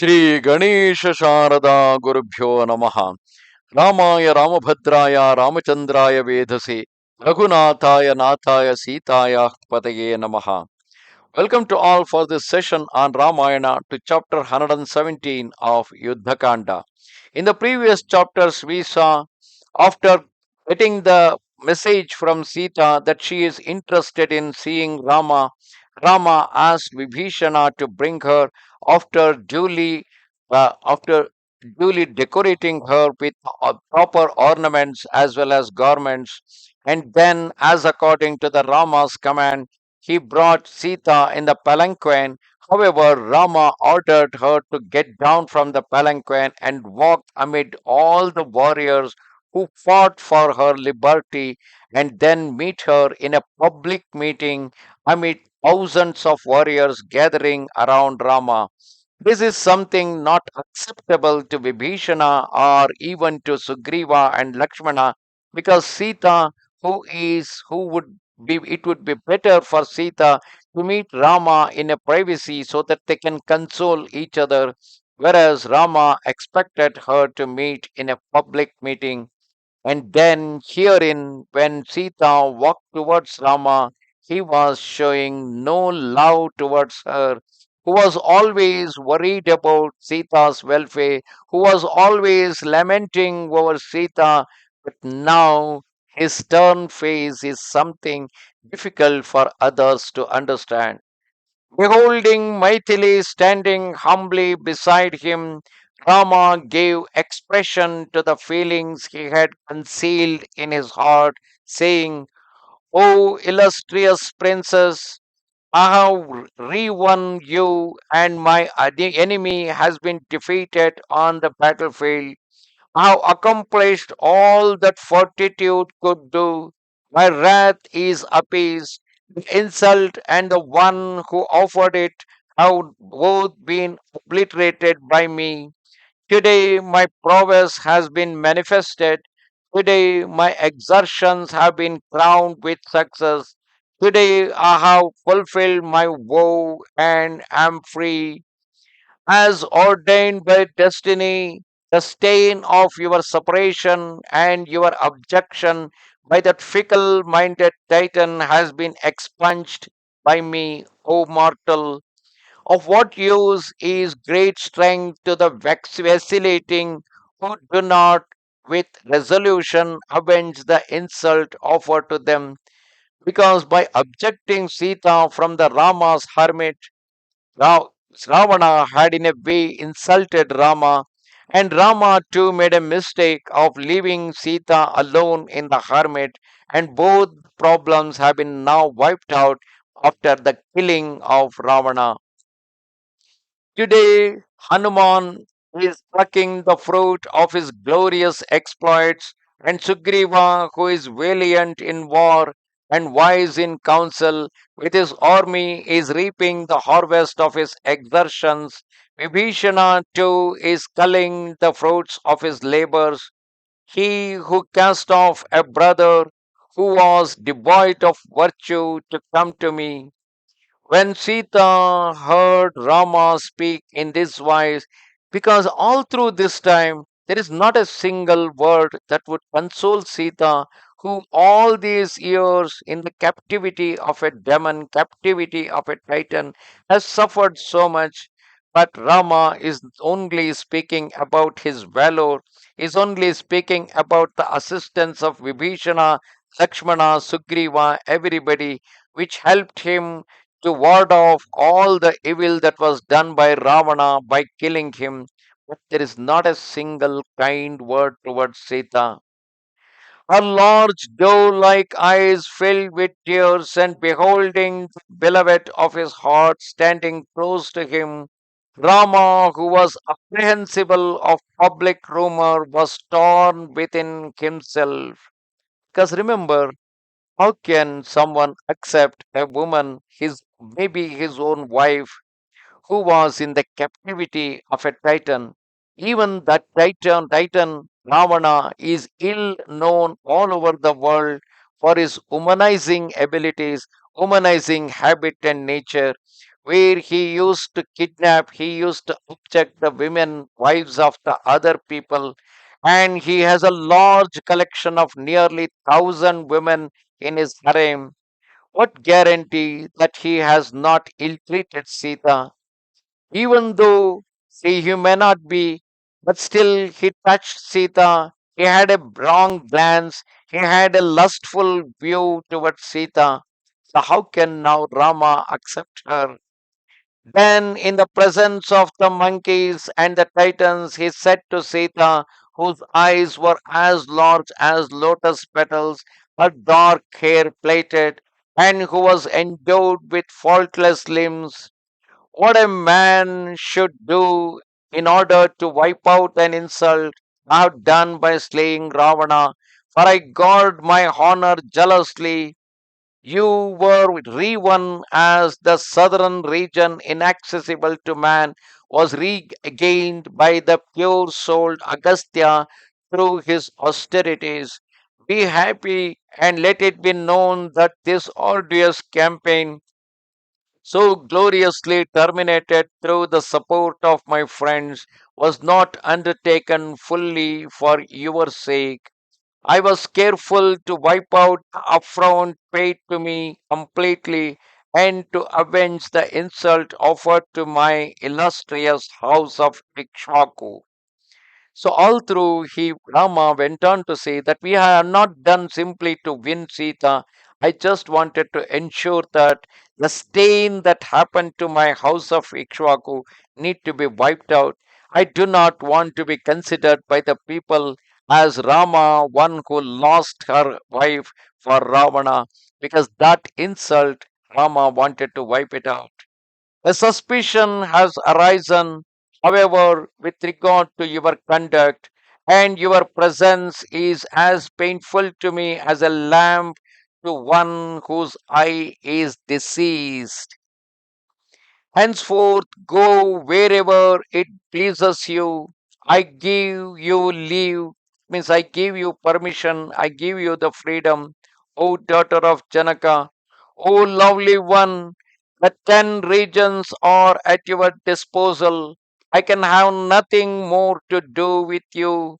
Shri Ganesha Sharada Gurubhyo Namaha Ramaya Ramabhadraya Ramachandraya Vedase Raghunathaya Nathaya Sitaya Pataye Namaha. Welcome to all for this session on Ramayana to chapter 117 of Yuddha Kanda. In the previous chapters, we saw after getting the message from Sita that she is interested in seeing Rama, Rama asked Vibhishana to bring her after after duly decorating her with proper ornaments as well as garments, and then, as according to the Rama's command, he brought Sita in the palanquin. However, Rama ordered her to get down from the palanquin and walk amid all the warriors who fought for her liberty, and then meet her in a public meeting amid thousands of warriors gathering around Rama. This is something not acceptable to Vibhishana or even to Sugriva and Lakshmana, because Sita, who would be, it would be better for Sita to meet Rama in a privacy so that they can console each other, whereas Rama expected her to meet in a public meeting. And then herein, when Sita walked towards Rama, he was showing no love towards her, who was always worried about Sita's welfare, who was always lamenting over Sita, but now his stern face is something difficult for others to understand. Beholding Maithili standing humbly beside him, Rama gave expression to the feelings he had concealed in his heart, saying, O illustrious princess, I have re-won you, and my enemy has been defeated on the battlefield. I have accomplished all that fortitude could do. My wrath is appeased. The insult and the one who offered it have both been obliterated by me. Today my prowess has been manifested. Today my exertions have been crowned with success. Today I have fulfilled my vow and am free. As ordained by destiny, the stain of your separation and your objection by that fickle minded Titan has been expunged by me, O mortal. Of what use is great strength to the vacillating who do not with resolution avenge the insult offered to them? Because by objecting Sita from the Rama's hermit, Ra- Ravana had in a way insulted Rama, and Rama too made a mistake of leaving Sita alone in the hermit, and both problems have been now wiped out after the killing of Ravana. Today, Hanuman is plucking the fruit of his glorious exploits, and Sugriva, who is valiant in war and wise in counsel, with his army is reaping the harvest of his exertions. Vibhishana, too, is culling the fruits of his labors. He who cast off a brother who was devoid of virtue to come to me. When Sita heard Rama speak in this wise, because all through this time there is not a single word that would console Sita, who all these years in the captivity of a demon, captivity of a titan, has suffered so much. But Rama is only speaking about his valor, is only speaking about the assistance of Vibhishana, Lakshmana, Sugriva, everybody, which helped him to ward off all the evil that was done by Ravana by killing him. But there is not a single kind word towards Sita. Her large dove like eyes filled with tears, and beholding the beloved of his heart standing close to him, Rama, who was apprehensible of public rumor, was torn within himself. Because remember, how can someone accept a woman, his maybe his own wife, who was in the captivity of a titan? Even that titan Ravana, is ill known all over the world for his humanizing abilities, humanizing habit and nature. where he used to kidnap, he used to abduct the women, wives of the other people, and he has a large collection of nearly 1,000 women in his harem. What guarantee that he has not ill-treated Sita? Even though see, he may not be, but still he touched Sita. He had a wrong glance. He had a lustful view towards Sita. So how can now Rama accept her? Then, in the presence of the monkeys and the titans, he said to Sita, whose eyes were as large as lotus petals, her dark hair plaited, and who was endowed with faultless limbs, what a man should do in order to wipe out an insult I have done by slaying Ravana. For I guard my honor jealously. You were re-won as the southern region inaccessible to man was regained by the pure-souled Agastya through his austerities. Be happy and let it be known that this arduous campaign, so gloriously terminated through the support of my friends, was not undertaken fully for your sake. I was careful to wipe out the affront paid to me completely and to avenge the insult offered to my illustrious house of Ikshwaku. So all through he Rama went on to say that we have not done simply to win Sita. I just wanted to ensure that the stain that happened to my house of Ikshwaku need to be wiped out. I do not want to be considered by the people as Rama, one who lost her wife for Ravana, because that insult Rama wanted to wipe it out. A suspicion has arisen, however, with regard to your conduct, and your presence is as painful to me as a lamp to one whose eye is deceased. Henceforth, go wherever it pleases you. I give you leave, means I give you permission, I give you the freedom, O daughter of Janaka, O lovely one. The 10 regions are at your disposal. I can have nothing more to do with you.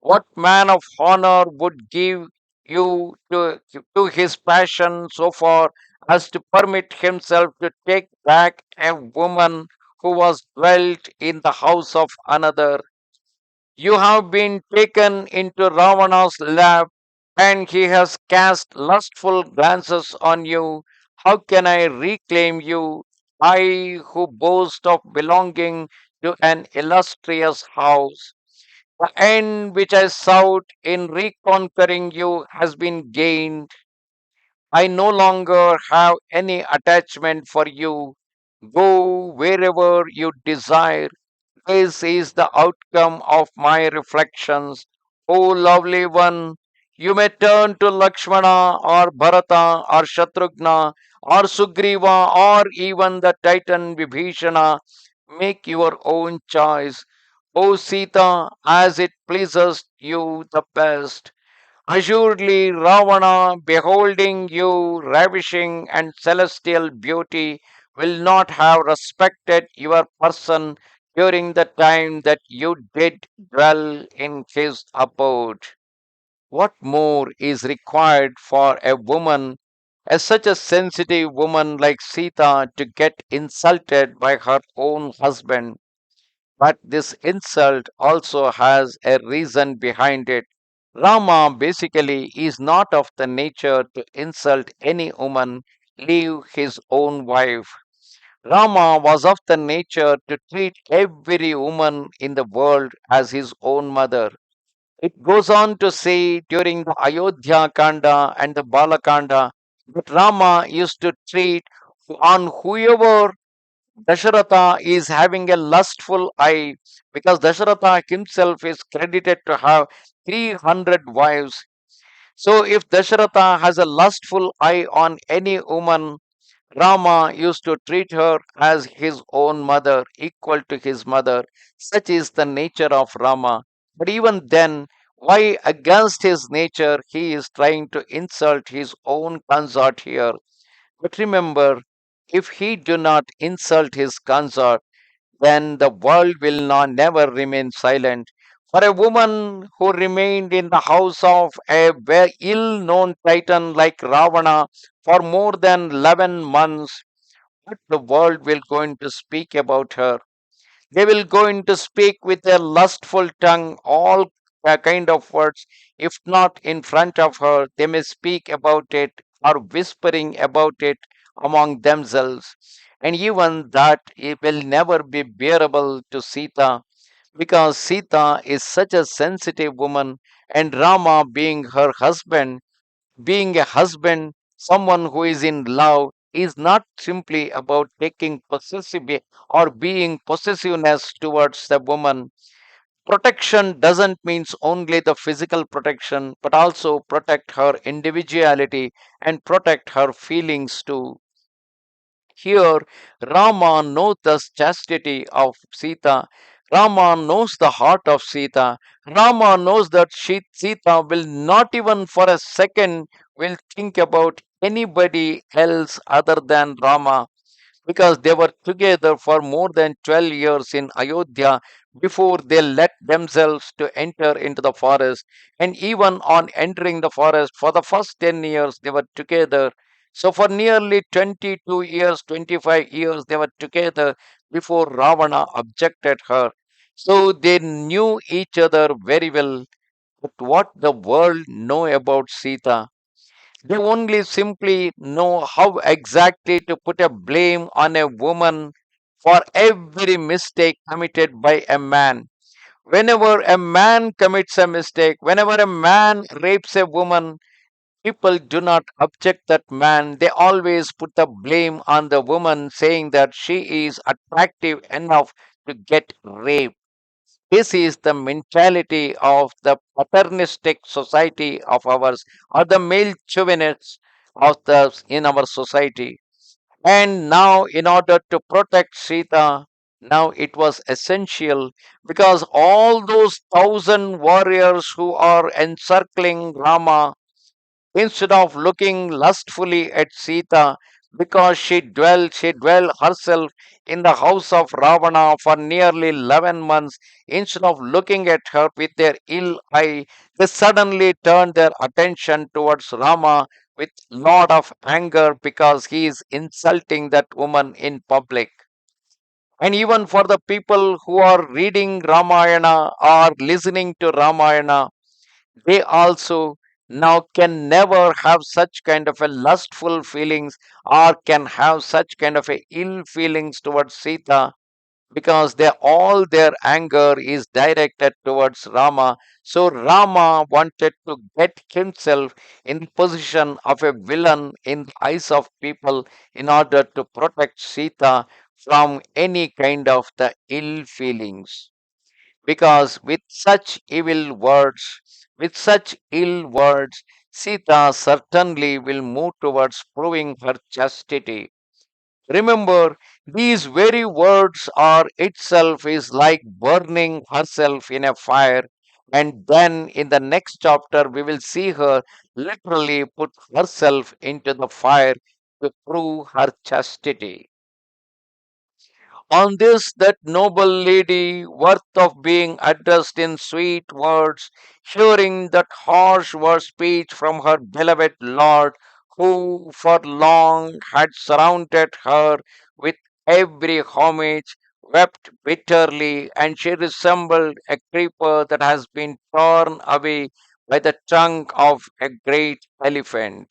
What man of honor would give you to his passion so far as to permit himself to take back a woman who was dwelt in the house of another? You have been taken into Ravana's lap, and he has cast lustful glances on you. How can I reclaim you, I who boast of belonging to an illustrious house? The end which I sought in reconquering you has been gained. I no longer have any attachment for you. Go wherever you desire. This is the outcome of my reflections. O lovely one, you may turn to Lakshmana or Bharata or Shatrughna or Sugriva or even the Titan Vibhishana. Make your own choice. O Sita, as it pleases you the best. Assuredly, Ravana, beholding you ravishing and celestial beauty, will not have respected your person during the time that you did dwell in his abode. What more is required for a woman, as such a sensitive woman like Sita, to get insulted by her own husband? But this insult also has a reason behind it. Rama basically is not of the nature to insult any woman, leave his own wife. Rama was of the nature to treat every woman in the world as his own mother. It goes on to say during the Ayodhya Kanda and the Balakanda that Rama used to treat on whoever Dasharatha is having a lustful eye, because Dasharatha himself is credited to have 300 wives. So if Dasharatha has a lustful eye on any woman, Rama used to treat her as his own mother, equal to his mother. Such is the nature of Rama. But even then, why against his nature he is trying to insult his own consort here? But remember, If he do not insult his consort, then the world will not never remain silent. For a woman who remained in the house of a very ill-known titan like Ravana for more than 11 months, what the world will going to speak about her? They will going to speak with a lustful tongue all kind of words. If not in front of her, they may speak about it or whispering about it among themselves. And even that it will never be bearable to Sita, because Sita is such a sensitive woman, and Rama being her husband, being a husband, someone who is in love, is not simply about taking possessive or being possessiveness towards the woman. Protection doesn't means only the physical protection, but also protect her individuality and protect her feelings too. Here, Rama knows the chastity of Sita. Rama knows the heart of Sita. Rama knows that Sita will not even for a second will think about anybody else other than Rama, because they were together for more than 12 years in Ayodhya before they let themselves to enter into the forest. And even on entering the forest, for the first 10 years, they were together. So for nearly 22 years, 25 years, they were together before Ravana objected her. So they knew each other very well. But what the world know about Sita? They only simply know how exactly to put a blame on a woman for every mistake committed by a man. Whenever a man commits a mistake, whenever a man rapes a woman, people do not object that man. They always put the blame on the woman, saying that she is attractive enough to get raped. This is the mentality of the paternalistic society of ours, or the male chauvinists of the in our society. And now, in order to protect Sita, now it was essential, because all those 1,000 warriors who are encircling Rama, instead of looking lustfully at Sita, because she dwelt herself in the house of Ravana for nearly 11 months, instead of looking at her with their ill eye, they suddenly turned their attention towards Rama with lot of anger, because he is insulting that woman in public. And even for the people who are reading Ramayana or listening to Ramayana, they also now can never have such kind of a lustful feelings or can have such kind of a ill feelings towards Sita, because all their anger is directed towards Rama. So Rama wanted to get himself in the position of a villain in the eyes of people in order to protect Sita from any kind of the ill feelings, because with such ill words, Sita certainly will move towards proving her chastity. Remember, these very words are itself is like burning herself in a fire, and then in the next chapter we will see her literally put herself into the fire to prove her chastity. On this, that noble lady, worth of being addressed in sweet words, hearing that harsh word speech from her beloved lord, who for long had surrounded her with every homage, wept bitterly, and she resembled a creeper that has been torn away by the trunk of a great elephant.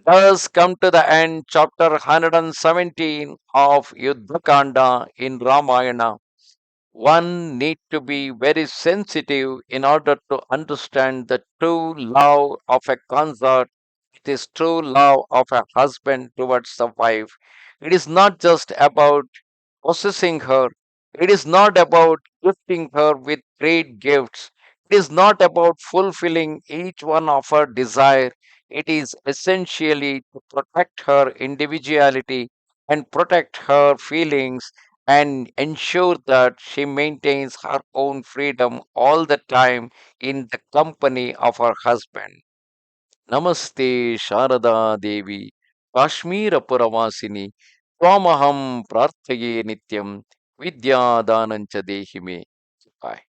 Thus come to the end chapter 117 of Yuddha Kanda in Ramayana. One need to be very sensitive in order to understand the true love of a consort. It is true love of a husband towards the wife. It is not just about possessing her. It is not about gifting her with great gifts. It is not about fulfilling each one of her desire. It is essentially to protect her individuality and protect her feelings and ensure that she maintains her own freedom all the time in the company of her husband. Namaste Sharada Devi, Kashmir Puravasini, त्वामहं प्रार्थये नित्यं विद्यादानं च देहि मे. Bye.